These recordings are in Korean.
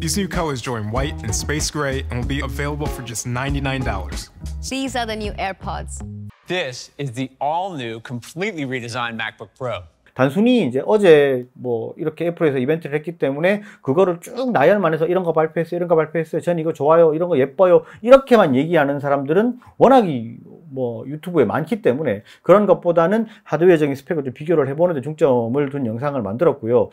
These new colors join white and space gray and will be available for just $99. These are the new AirPods. This is the all-new, completely redesigned MacBook Pro. 단순히 이제 어제 뭐 이렇게 애플에서 이벤트를 했기 때문에 그거를 쭉 나열만 해서 이런 거 발표했어요, 이런 거 발표했어요, 전 이거 좋아요, 이런 거 예뻐요, 이렇게만 얘기하는 사람들은 워낙이 뭐 유튜브에 많기 때문에 그런 것보다는 하드웨어적인 스펙을 좀 비교를 해보는 데 중점을 둔 영상을 만들었고요.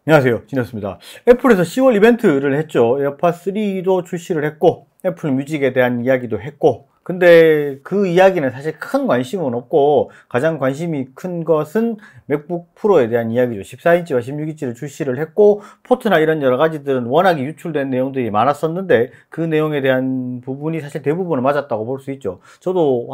안녕하세요, 진이었습니다. 애플에서 10월 이벤트를 했죠. 에어팟 3도 출시를 했고 애플 뮤직에 대한 이야기도 했고, 근데 그 이야기는 사실 큰 관심은 없고 가장 관심이 큰 것은 맥북 프로에 대한 이야기죠. 14인치와 16인치를 출시를 했고 포트나 이런 여러 가지들은 워낙에 유출된 내용들이 많았었는데 그 내용에 대한 부분이 사실 대부분은 맞았다고 볼 수 있죠. 저도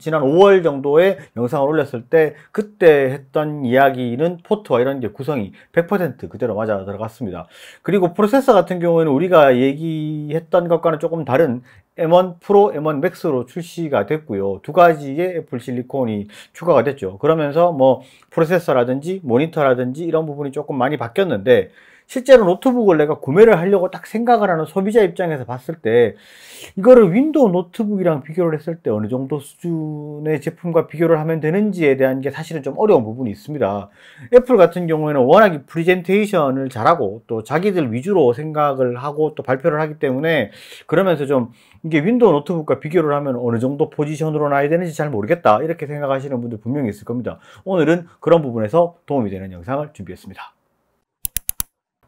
지난 5월 정도에 영상을 올렸을 때 그때 했던 이야기는 포트와 이런 게 구성이 100% 그대로 맞아 들어갔습니다. 그리고 프로세서 같은 경우에는 우리가 얘기했던 것과는 조금 다른 M1 프로, M1 맥스로 출시가 됐고요. 두 가지의 애플 실리콘이 추가가 됐죠. 그러면서 뭐 프로세서라든지 모니터라든지 이런 부분이 조금 많이 바뀌었는데, 실제로 노트북을 내가 구매를 하려고 딱 생각을 하는 소비자 입장에서 봤을 때 이거를 윈도우 노트북이랑 비교를 했을 때 어느 정도 수준의 제품과 비교를 하면 되는지에 대한 게 사실은 좀 어려운 부분이 있습니다. 애플 같은 경우에는 워낙 프레젠테이션을 잘하고 또 자기들 위주로 생각을 하고 또 발표를 하기 때문에, 그러면서 좀 이게 윈도우 노트북과 비교를 하면 어느 정도 포지션으로 놔야 되는지 잘 모르겠다 이렇게 생각하시는 분들 분명히 있을 겁니다. 오늘은 그런 부분에서 도움이 되는 영상을 준비했습니다.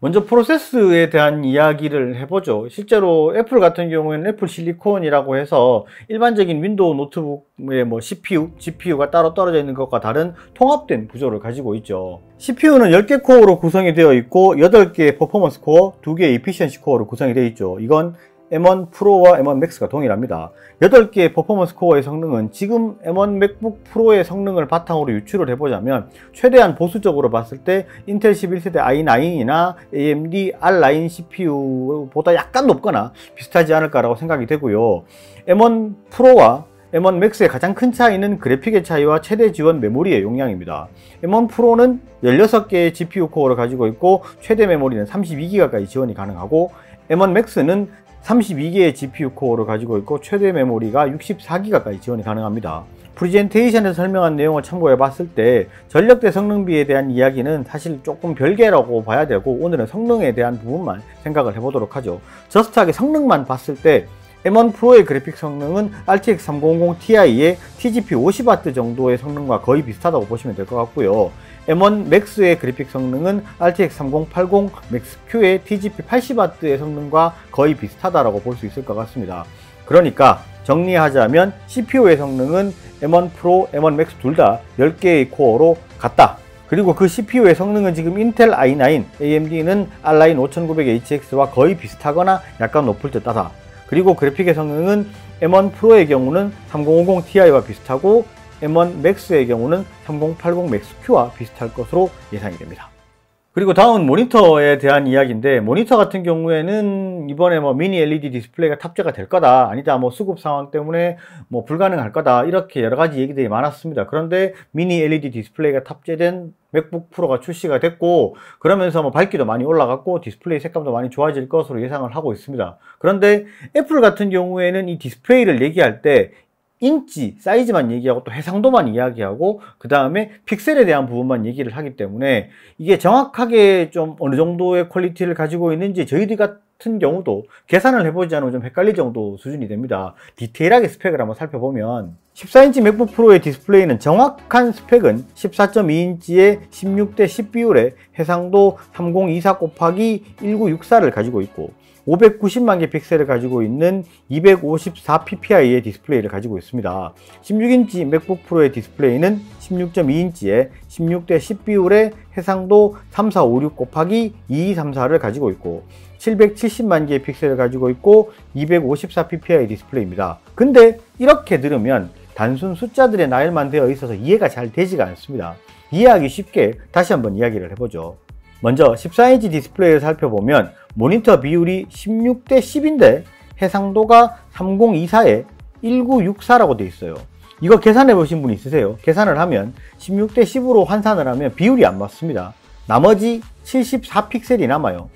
먼저 프로세스에 대한 이야기를 해보죠. 실제로 애플 같은 경우에는 애플 실리콘이라고 해서 일반적인 윈도우 노트북의 뭐 CPU, GPU가 따로 떨어져 있는 것과 다른 통합된 구조를 가지고 있죠. CPU는 10개 코어로 구성이 되어 있고 8개의 퍼포먼스 코어, 2개의 이피션시 코어로 구성이 되어 있죠. 이건 M1 프로와 M1 맥스가 동일합니다. 8개의 퍼포먼스 코어의 성능은 지금 M1 맥북 프로의 성능을 바탕으로 유출을 해보자면 최대한 보수적으로 봤을 때 인텔 11세대 i9이나 AMD R9 CPU보다 약간 높거나 비슷하지 않을까라고 생각이 되고요. M1 프로와 M1 맥스의 가장 큰 차이는 그래픽의 차이와 최대 지원 메모리의 용량입니다. M1 프로는 16개의 GPU 코어를 가지고 있고 최대 메모리는 32기가까지 지원이 가능하고, M1 맥스는 32개의 GPU 코어를 가지고 있고 최대 메모리가 64기가까지 지원이 가능합니다. 프레젠테이션에서 설명한 내용을 참고해 봤을 때 전력대 성능비에 대한 이야기는 사실 조금 별개라고 봐야 되고, 오늘은 성능에 대한 부분만 생각을 해보도록 하죠. 저스트하게 성능만 봤을 때 M1 프로의 그래픽 성능은 RTX 3050 Ti의 TGP 50W 정도의 성능과 거의 비슷하다고 보시면 될 것 같고요. M1 맥스의 그래픽 성능은 RTX 3080 맥스-Q의 TGP 80W의 성능과 거의 비슷하다고 볼 수 있을 것 같습니다. 그러니까 정리하자면 CPU의 성능은 M1 프로, M1 맥스 둘 다 10개의 코어로 같다. 그리고 그 CPU의 성능은 지금 인텔 i9, AMD는 R9 5900HX와 거의 비슷하거나 약간 높을 듯하다. 그리고 그래픽의 성능은 M1 프로의 경우는 3050 Ti와 비슷하고 M1 맥스의 경우는 3080 맥스-Q와 비슷할 것으로 예상이 됩니다. 그리고 다음은 모니터에 대한 이야기인데, 모니터 같은 경우에는 이번에 뭐 미니 LED 디스플레이가 탑재가 될 거다, 아니다 뭐 수급 상황 때문에 뭐 불가능할 거다, 이렇게 여러 가지 얘기들이 많았습니다. 그런데 미니 LED 디스플레이가 탑재된 맥북 프로가 출시가 됐고, 그러면서 뭐 밝기도 많이 올라갔고 디스플레이 색감도 많이 좋아질 것으로 예상을 하고 있습니다. 그런데 애플 같은 경우에는 이 디스플레이를 얘기할 때 인치, 사이즈만 얘기하고 또 해상도만 이야기하고 그 다음에 픽셀에 대한 부분만 얘기를 하기 때문에 이게 정확하게 좀 어느 정도의 퀄리티를 가지고 있는지 저희들 같은 경우도 계산을 해보지 않으면 좀 헷갈릴 정도 수준이 됩니다. 디테일하게 스펙을 한번 살펴보면 14인치 맥북 프로의 디스플레이는 정확한 스펙은 14.2인치의 16대 10 비율의 해상도 3024 곱하기 1964를 가지고 있고 590만 개 픽셀을 가지고 있는 254 ppi의 디스플레이를 가지고 있습니다. 16인치 맥북 프로의 디스플레이는 16.2인치의 16대 10 비율의 해상도 3456 곱하기 2234를 가지고 있고 770만 개의 픽셀을 가지고 있고 254 ppi 디스플레이입니다. 근데 이렇게 들으면 단순 숫자들의 나열만 되어 있어서 이해가 잘 되지가 않습니다. 이해하기 쉽게 다시 한번 이야기를 해보죠. 먼저 14인치 디스플레이를 살펴보면 모니터 비율이 16대 10인데 해상도가 3024에 1964라고 되어 있어요. 이거 계산해 보신 분 있으세요? 계산을 하면 16대 10으로 환산을 하면 비율이 안 맞습니다. 나머지 74픽셀이 남아요.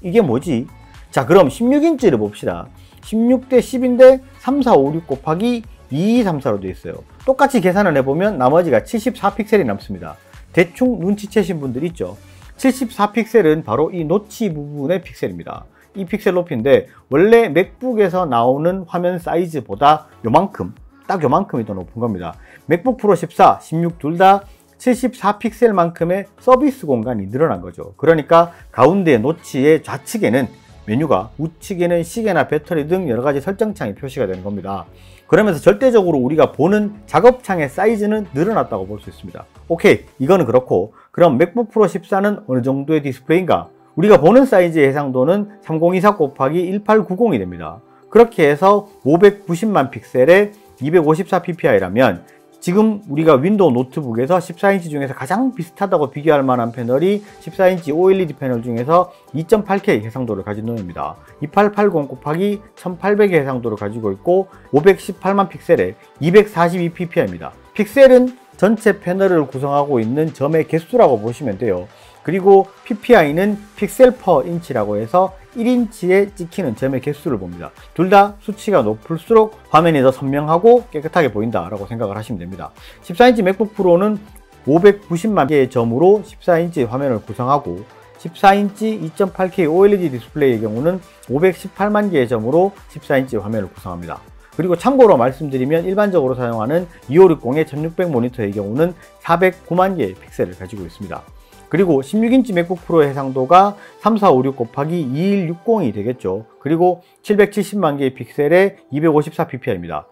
이게 뭐지? 자, 그럼 16인치를 봅시다. 16대 10인데 3, 4, 5, 6 곱하기 2, 2, 3, 4로 되어 있어요. 똑같이 계산을 해보면 나머지가 74픽셀이 남습니다. 대충 눈치채신 분들 있죠? 74픽셀은 바로 이 노치 부분의 픽셀입니다. 이 픽셀 높이인데 원래 맥북에서 나오는 화면 사이즈보다 요만큼, 딱 요만큼이 더 높은 겁니다. 맥북 프로 14, 16 둘 다 74픽셀만큼의 서비스 공간이 늘어난 거죠. 그러니까 가운데 노치의 좌측에는 메뉴가, 우측에는 시계나 배터리 등 여러가지 설정창이 표시가 되는 겁니다. 그러면서 절대적으로 우리가 보는 작업창의 사이즈는 늘어났다고 볼 수 있습니다. 오케이, 이거는 그렇고, 그럼 맥북 프로 14는 어느 정도의 디스플레이인가? 우리가 보는 사이즈의 해상도는 3024 곱하기 1890이 됩니다. 그렇게 해서 590만 픽셀에 254ppi라면 지금 우리가 윈도우 노트북에서 14인치 중에서 가장 비슷하다고 비교할 만한 패널이 14인치 OLED 패널 중에서 2.8K 해상도를 가진 놈입니다. 2880 곱하기 1800의 해상도를 가지고 있고 518만 픽셀에 242ppi입니다. 픽셀은 전체 패널을 구성하고 있는 점의 개수라고 보시면 돼요. 그리고 PPI는 픽셀 퍼 인치라고 해서 1인치에 찍히는 점의 개수를 봅니다. 둘 다 수치가 높을수록 화면이 더 선명하고 깨끗하게 보인다라고 생각을 하시면 됩니다. 14인치 맥북 프로는 590만 개의 점으로 14인치 화면을 구성하고 14인치 2.8K OLED 디스플레이의 경우는 518만 개의 점으로 14인치 화면을 구성합니다. 그리고 참고로 말씀드리면 일반적으로 사용하는 2560의 1600 모니터의 경우는 409만 개의 픽셀을 가지고 있습니다. 그리고 16인치 맥북 프로의 해상도가 3456 곱하기 2160이 되겠죠. 그리고 770만 개의 픽셀에 254ppi입니다.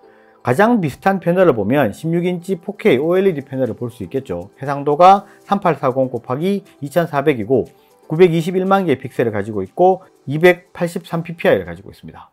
가장 비슷한 패널을 보면 16인치 4K OLED 패널을 볼 수 있겠죠. 해상도가 3840 곱하기 2400이고 921만 개의 픽셀을 가지고 있고 283ppi를 가지고 있습니다.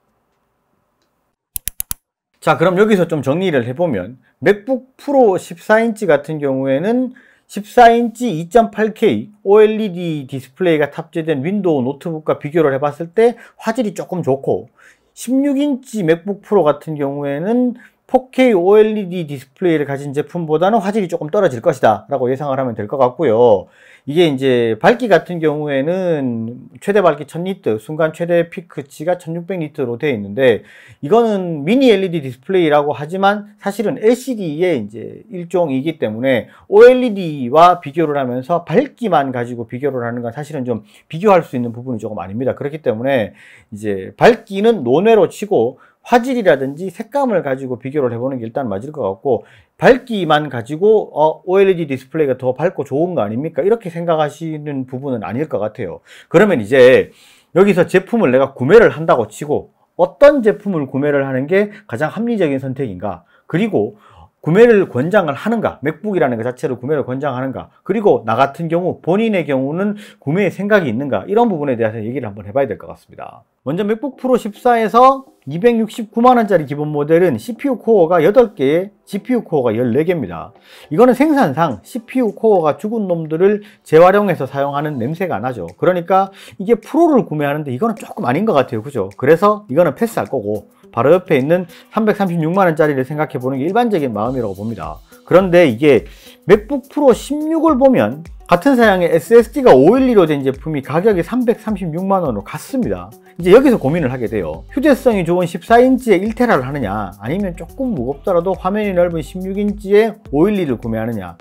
자, 그럼 여기서 좀 정리를 해보면 맥북 프로 14인치 같은 경우에는 14인치 2.8K OLED 디스플레이가 탑재된 윈도우 노트북과 비교를 해봤을 때 화질이 조금 좋고 16인치 맥북 프로 같은 경우에는 4K OLED 디스플레이를 가진 제품보다는 화질이 조금 떨어질 것이다 라고 예상을 하면 될 것 같고요. 이게 이제 밝기 같은 경우에는 최대 밝기 1000니트, 순간 최대 피크치가 1600니트로 되어 있는데 이거는 미니 LED 디스플레이라고 하지만 사실은 LCD의 이제 일종이기 때문에 OLED와 비교를 하면서 밝기만 가지고 비교를 하는 건 사실은 좀 비교할 수 있는 부분이 조금 아닙니다. 그렇기 때문에 이제 밝기는 논외로 치고 화질이라든지 색감을 가지고 비교를 해보는 게 일단 맞을 것 같고 밝기만 가지고 OLED 디스플레이가 더 밝고 좋은 거 아닙니까? 이렇게 생각하시는 부분은 아닐 것 같아요. 그러면 이제 여기서 제품을 내가 구매를 한다고 치고 어떤 제품을 구매를 하는 게 가장 합리적인 선택인가? 그리고 구매를 권장을 하는가? 맥북이라는 것 자체를 구매를 권장하는가? 그리고 나 같은 경우 본인의 경우는 구매의 생각이 있는가? 이런 부분에 대해서 얘기를 한번 해봐야 될 것 같습니다. 먼저 맥북 프로 14에서 269만원짜리 기본 모델은 CPU 코어가 8개에 GPU 코어가 14개입니다. 이거는 생산상 CPU 코어가 죽은 놈들을 재활용해서 사용하는 냄새가 나죠. 그러니까 이게 프로를 구매하는데 이거는 조금 아닌 것 같아요. 그죠? 그래서 이거는 패스할 거고 바로 옆에 있는 336만원짜리를 생각해 보는 게 일반적인 마음이라고 봅니다. 그런데 이게 맥북 프로 16을 보면 같은 사양의 SSD가 512로 된 제품이 가격이 336만원으로 같습니다. 이제 여기서 고민을 하게 돼요. 휴대성이 좋은 14인치에 1테라를 하느냐 아니면 조금 무겁더라도 화면이 넓은 16인치에 512를 구매하느냐.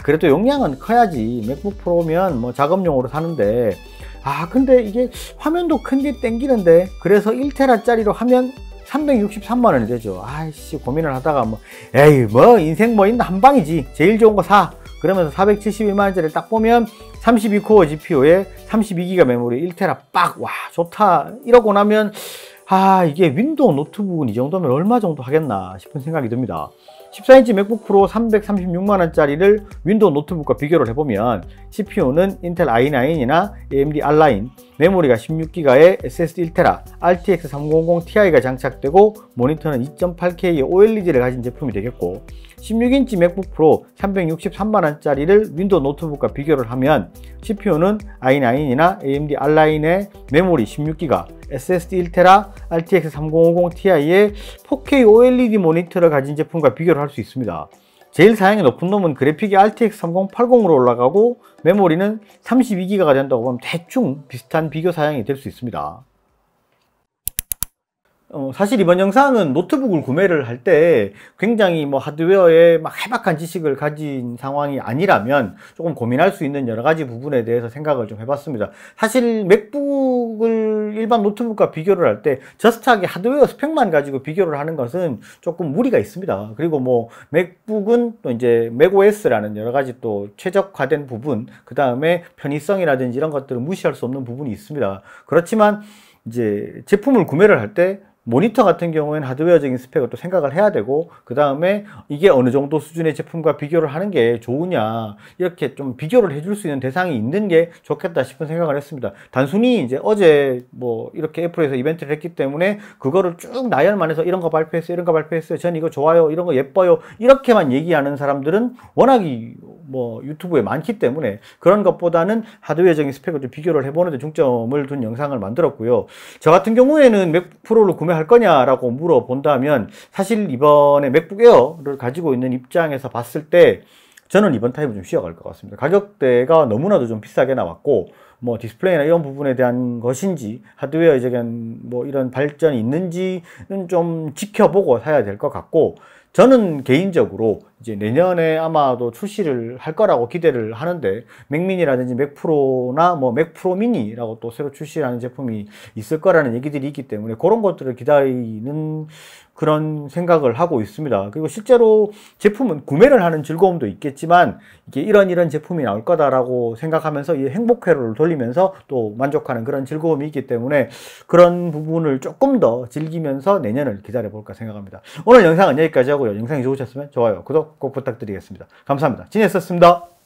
그래도 용량은 커야지 맥북 프로면 뭐 작업용으로 사는데 근데 이게 화면도 큰 게 땡기는데 그래서 1테라짜리로 하면 363만원이 되죠. 고민을 하다가 인생 뭐 있나 한방이지 제일 좋은 거 사. 그러면서 471만원짜리 딱 보면 32코어 GPU에 32기가 메모리 1테라 빡! 와 좋다 이러고 나면 이게 윈도우 노트북은 이 정도면 얼마 정도 하겠나 싶은 생각이 듭니다. 14인치 맥북 프로 336만원짜리를 윈도우 노트북과 비교를 해보면 CPU는 인텔 i9이나 AMD R9, 메모리가 16기가의 SSD 1테라, RTX 3000 Ti가 장착되고 모니터는 2.8K의 OLED를 가진 제품이 되겠고 16인치 맥북 프로 363만원짜리를 윈도우 노트북과 비교를 하면 CPU는 i9이나 AMD R9의 메모리 16기가, SSD 1테라, RTX 3050 Ti의 4K OLED 모니터를 가진 제품과 비교를 할 수 있습니다. 제일 사양이 높은 놈은 그래픽이 RTX 3080으로 올라가고 메모리는 32기가가 된다고 보면 대충 비슷한 비교 사양이 될 수 있습니다. 사실 이번 영상은 노트북을 구매를 할 때 굉장히 뭐 하드웨어에 막 해박한 지식을 가진 상황이 아니라면 조금 고민할 수 있는 여러 가지 부분에 대해서 생각을 좀 해봤습니다. 사실 맥북을 일반 노트북과 비교를 할 때 저스트하게 하드웨어 스펙만 가지고 비교를 하는 것은 조금 무리가 있습니다. 그리고 뭐 맥북은 또 이제 맥OS라는 여러 가지 또 최적화된 부분, 그 다음에 편의성이라든지 이런 것들을 무시할 수 없는 부분이 있습니다. 그렇지만 이제 제품을 구매를 할 때 모니터 같은 경우에는 하드웨어적인 스펙을 또 생각을 해야 되고, 그 다음에 이게 어느 정도 수준의 제품과 비교를 하는 게 좋으냐, 이렇게 좀 비교를 해줄 수 있는 대상이 있는 게 좋겠다 싶은 생각을 했습니다. 단순히 이제 어제 뭐 이렇게 애플에서 이벤트를 했기 때문에 그거를 쭉 나열만 해서 이런 거 발표했어요, 이런 거 발표했어요, 전 이거 좋아요, 이런 거 예뻐요, 이렇게만 얘기하는 사람들은 워낙이 뭐 유튜브에 많기 때문에 그런 것보다는 하드웨어적인 스펙을 좀 비교를 해보는 데 중점을 둔 영상을 만들었고요. 저 같은 경우에는 맥북 프로를 구매할 거냐라고 물어본다면 사실 이번에 맥북 에어를 가지고 있는 입장에서 봤을 때 저는 이번 타입을 좀 쉬어갈 것 같습니다. 가격대가 너무나도 좀 비싸게 나왔고, 뭐 디스플레이나 이런 부분에 대한 것인지 하드웨어적인 뭐 이런 발전이 있는지는 좀 지켜보고 사야 될 것 같고, 저는 개인적으로 이제 내년에 아마도 출시를 할 거라고 기대를 하는데, 맥미니라든지 맥프로나 뭐 맥프로 미니라고 또 새로 출시하는 제품이 있을 거라는 얘기들이 있기 때문에 그런 것들을 기다리는 그런 생각을 하고 있습니다. 그리고 실제로 제품은 구매를 하는 즐거움도 있겠지만 이게 이런 제품이 나올 거다라고 생각하면서 이 행복 회로를 돌리면서 또 만족하는 그런 즐거움이 있기 때문에 그런 부분을 조금 더 즐기면서 내년을 기다려 볼까 생각합니다. 오늘 영상은 여기까지 하고요. 영상이 좋으셨으면 좋아요, 구독 꼭 부탁드리겠습니다. 감사합니다. 진했었습니다.